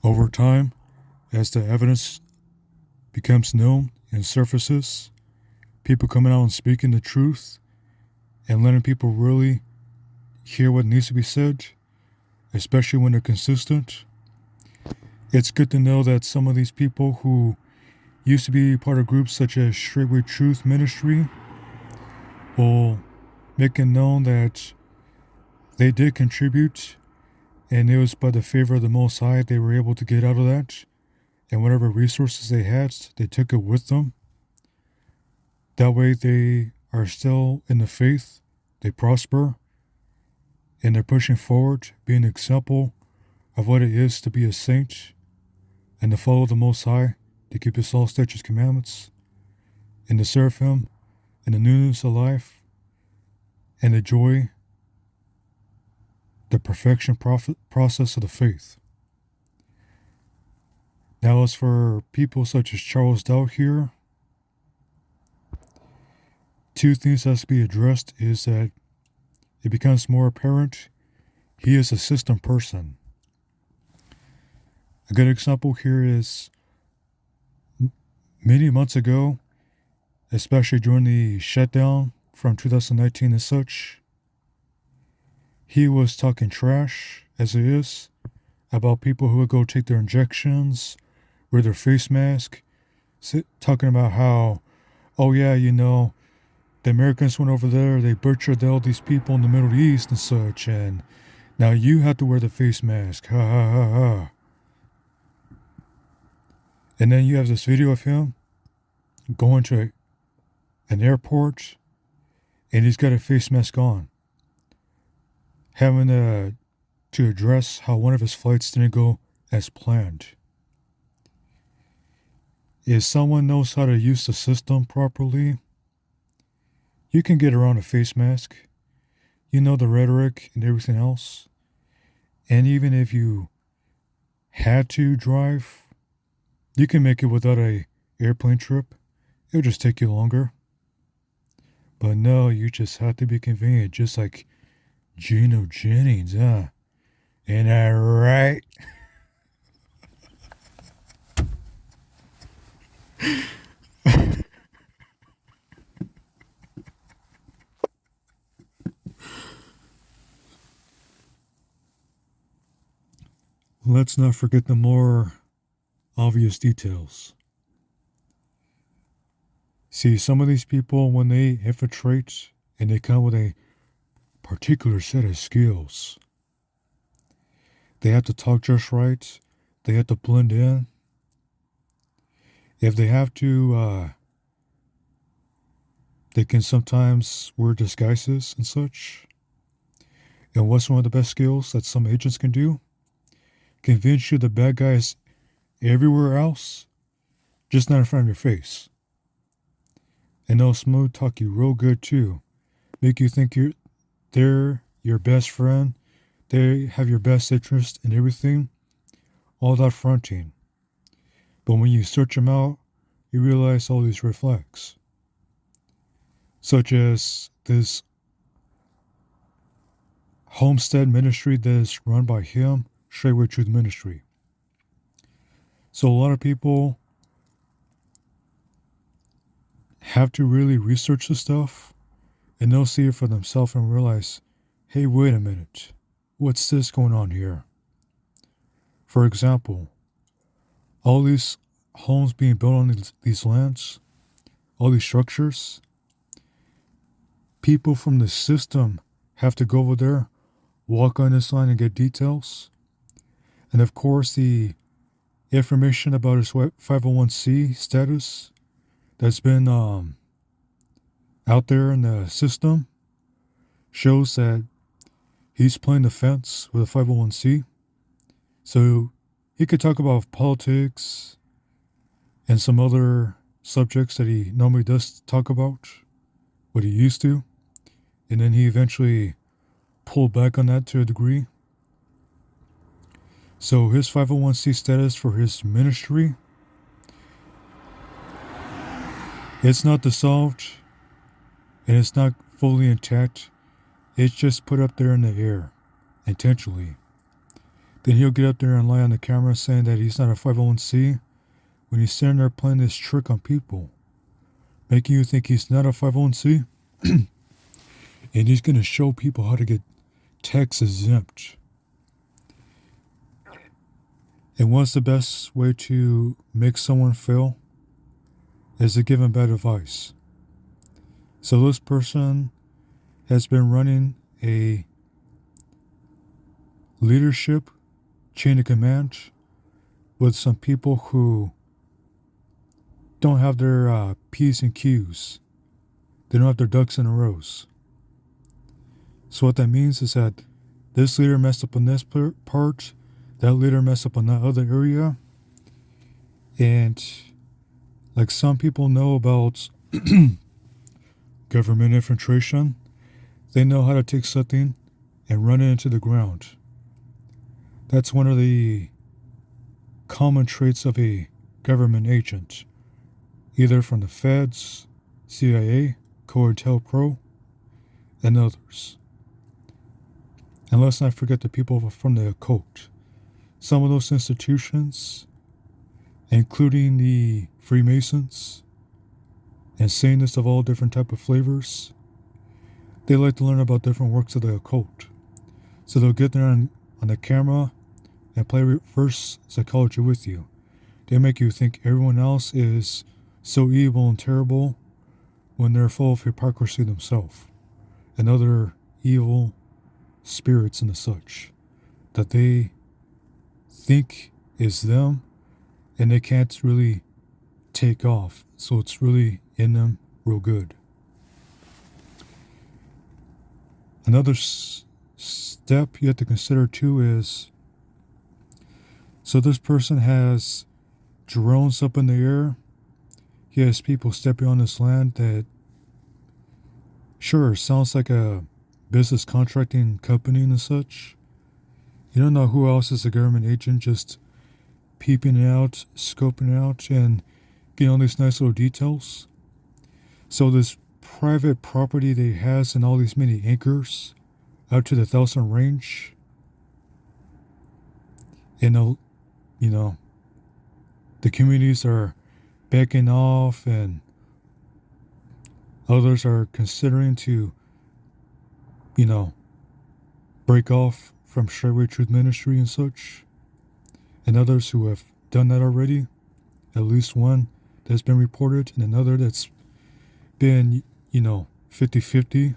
Over time, as the evidence becomes known and surfaces, people coming out and speaking the truth and letting people really hear what needs to be said, especially when they're consistent. It's good to know that some of these people who used to be part of groups such as Straitway Truth Ministry will make it known that they did contribute, and it was by the favor of the Most High they were able to get out of that, and whatever resources they had, they took it with them. That way they are still in the faith, they prosper, and they're pushing forward, being an example of what it is to be a saint and to follow the Most High, to keep His law, statutes, commandments, and to serve Him in the newness of life and enjoy the perfection process of the faith. Now, as for people such as CharlesDowell here, two things that has to be addressed is that it becomes more apparent he is a system person. A good example here is many months ago, especially during the shutdown from 2019 and such, he was talking trash, as it is, about people who would go take their injections, wear their face mask, talking about how, oh yeah, the Americans went over there, they butchered all these people in the Middle East and such, and now you have to wear the face mask, ha ha ha ha. And then you have this video of him going to an airport, and he's got a face mask on, having to address how one of his flights didn't go as planned. If someone knows how to use the system properly, you can get around a face mask. You know the rhetoric and everything else. And even if you had to drive, you can make it without a airplane trip. It'll just take you longer. But no, you just have to be convenient, just like Gino Jennings, huh? Ain't that right? Let's not forget the more obvious details. See, some of these people, when they infiltrate and they come with a particular set of skills, they have to talk just right, they have to blend in. If they have to, they can sometimes wear disguises and such. And what's one of the best skills that some agents can do? Convince you the bad guys everywhere else, just not in front of your face. And they'll smooth talk you real good too. Make you think they're your best friend. They have your best interest in everything. All that fronting. But when you search them out, you realize all these red flags. Such as this homestead ministry that is run by him, Straitway Truth Ministry. So a lot of people have to really research the stuff, and they'll see it for themselves and realize, hey, wait a minute, what's this going on here? For example, all these homes being built on these lands, all these structures, people from the system have to go over there, walk on this line and get details. And of course, the information about his 501c status that's been out there in the system shows that he's playing the fence with a 501c. So he could talk about politics and some other subjects that he normally does talk about, what he used to. And then he eventually pulled back on that to a degree. So his 501c status for his ministry, it's not dissolved and it's not fully intact. It's just put up there in the air intentionally Then he'll get up there and lie on the camera saying that he's not a 501c when he's standing there playing this trick on people, making you think he's not a 501c. And he's going to show people how to get tax exempt. And what's the best way to make someone fail? Is to give them bad advice. So this person has been running a leadership chain of command with some people who don't have their P's and Q's. They don't have their ducks in a row. So what that means is that this leader messed up on this part, that leader messed up on that other area. And like some people know about government infiltration, they know how to take something and run it into the ground. That's one of the common traits of a government agent, either from the feds, CIA, cointelpro, and others. And let's not forget the people from the occult. Some of those institutions, including the Freemasons and Satanists of all different type of flavors, they like to learn about different works of the occult. So they'll get there on the camera and play reverse psychology with you. They make you think everyone else is so evil and terrible when they're full of hypocrisy themselves and other evil spirits and the such that they think is them, and they can't really take off. So it's really in them real good. Another step you have to consider too is, so this person has drones up in the air. He has people stepping on his land that, sure, sounds like a business contracting company and such. You don't know who else is a government agent just peeping out, scoping out, and getting all these nice little details. So this private property that he has and all these many acres out to the 1,000 range, and the communities are backing off and others are considering to break off from Straitway Truth Ministry and such, and others who have done that already, at least one that's been reported and another that's been 50-50.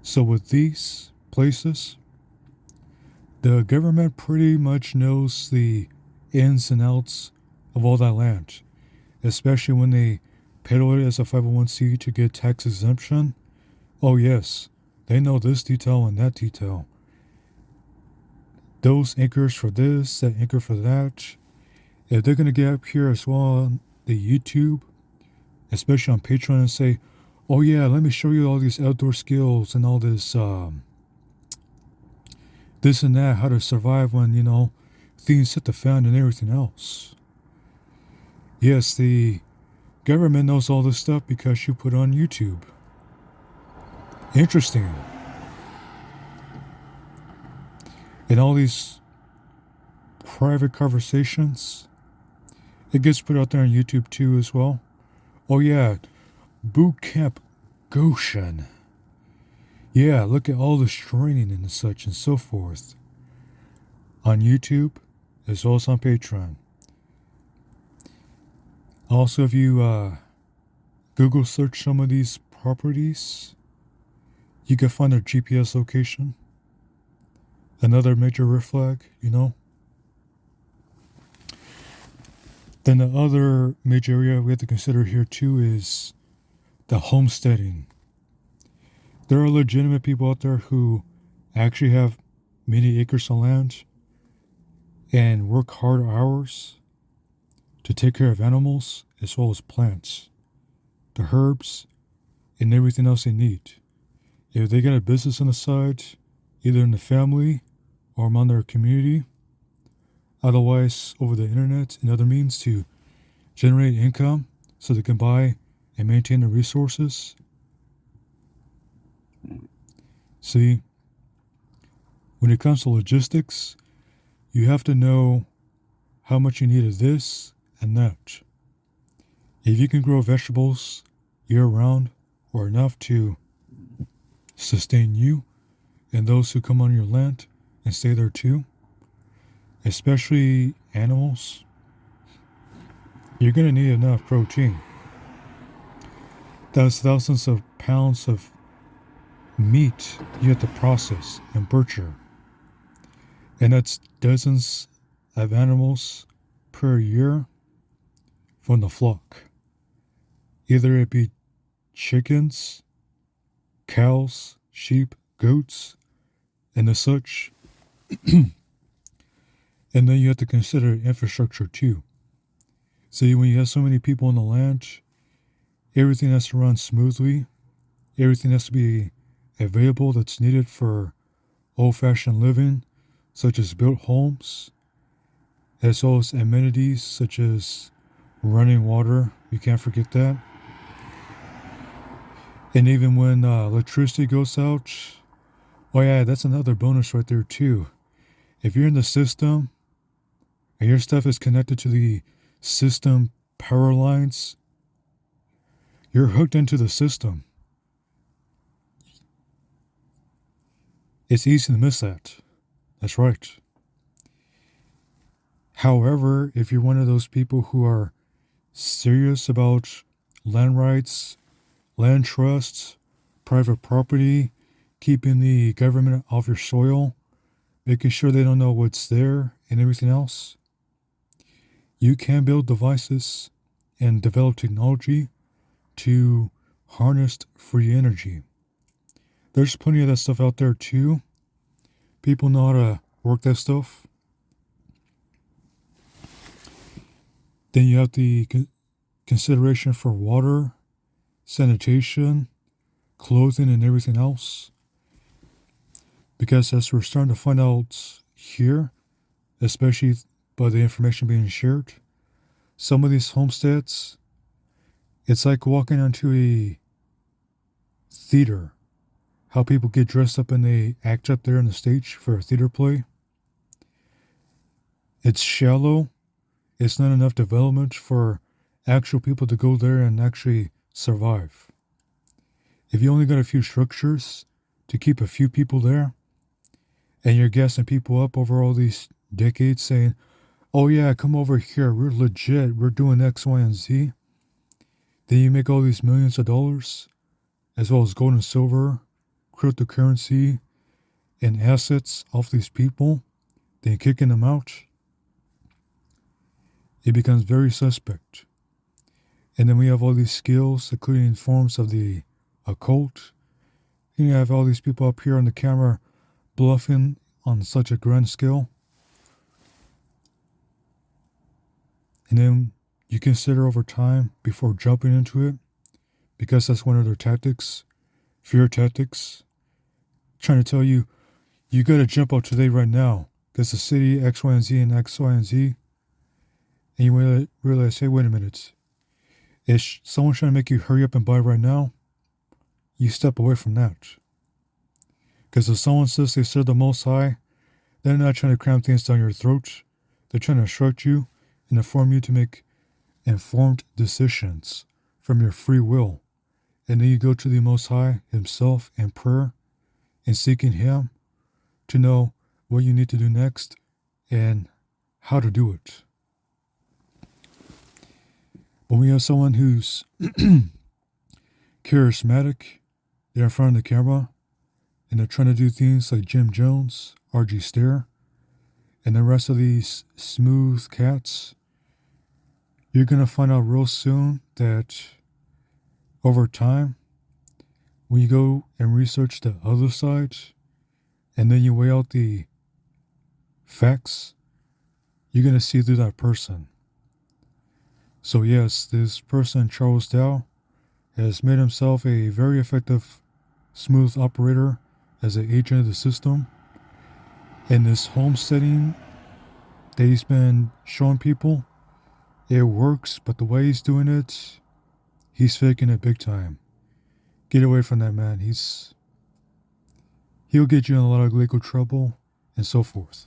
So with these places, the government pretty much knows the ins and outs of all that land, especially when they peddle it as a 501c to get tax exemption. Oh yes, they know this detail and that detail. Those anchors for this, that anchor for that. If they're going to get up here as well on the YouTube, especially on Patreon, and say, oh yeah, let me show you all these outdoor skills and all this this and that, how to survive when, things hit the fan and everything else. Yes, the government knows all this stuff because you put on YouTube. Interesting. And all these private conversations, it gets put out there on YouTube too as well. Oh yeah, Boot Camp Goshen. Yeah, look at all this training and such and so forth. On YouTube, as well as on Patreon. Also, if you Google search some of these properties, you can find their GPS location. Another major red flag, Then the other major area we have to consider here too is the homesteading. There are legitimate people out there who actually have many acres of land and work hard hours to take care of animals as well as plants, the herbs, and everything else they need. If they got a business on the side, either in the family or among their community, otherwise over the internet and other means to generate income so they can buy and maintain the resources. See, when it comes to logistics, you have to know how much you need of this and that. If you can grow vegetables year-round or enough to sustain you and those who come on your land and stay there too, especially animals, you're going to need enough protein. That's thousands of pounds of meat you have to process and butcher. And that's dozens of animals per year from the flock. Either it be chickens, cows, sheep, goats, and the such. And then you have to consider infrastructure too. See, when you have so many people on the land, everything has to run smoothly. Everything has to be available that's needed for old-fashioned living, such as built homes, as well as amenities such as running water. You can't forget that. And even when electricity goes out, oh yeah, that's another bonus right there too. If you're in the system and your stuff is connected to the system power lines, you're hooked into the system. It's easy to miss that. That's right. However, if you're one of those people who are serious about land rights, land trusts, private property, keeping the government off your soil, making sure they don't know what's there and everything else, you can build devices and develop technology to harness free energy. There's plenty of that stuff out there too. People know how to work that stuff. Then you have the consideration for water, sanitation, clothing, and everything else. Because as we're starting to find out here, especially by the information being shared, some of these homesteads, it's like walking onto a theater. How people get dressed up and they act up there on the stage for a theater play. It's shallow. It's not enough development for actual people to go there and actually survive. If you only got a few structures to keep a few people there, and you're gassing people up over all these decades saying, oh yeah, come over here, we're legit, we're doing X, Y, and Z, then you make all these millions of dollars, as well as gold and silver, cryptocurrency, and assets off these people, then kicking them out, it becomes very suspect. And then we have all these skills, including forms of the occult. And you have all these people up here on the camera bluffing on such a grand scale. And then you consider over time before jumping into it, because that's one of their tactics, fear tactics, trying to tell you, you got to jump out today right now, because the city X, Y, and Z and X, Y, and Z. And you realize, hey, wait a minute. Is someone trying to make you hurry up and buy right now? You step away from that. Because if someone says they serve the Most High, they're not trying to cram things down your throat. They're trying to instruct you and inform you to make informed decisions from your free will. And then you go to the Most High Himself in prayer and seeking Him to know what you need to do next and how to do it. When we have someone who's charismatic, they're in front of the camera, and they're trying to do things like Jim Jones, RGStair, and the rest of these smooth cats, you're going to find out real soon that over time, when you go and research the other side, and then you weigh out the facts, you're going to see through that person. So yes, this person, CharlesDowell, has made himself a very effective, smooth operator as an agent of the system. And this homesteading that he's been showing people, it works, but the way he's doing it, he's faking it big time. Get away from that man. He'll get you in a lot of legal trouble and so forth.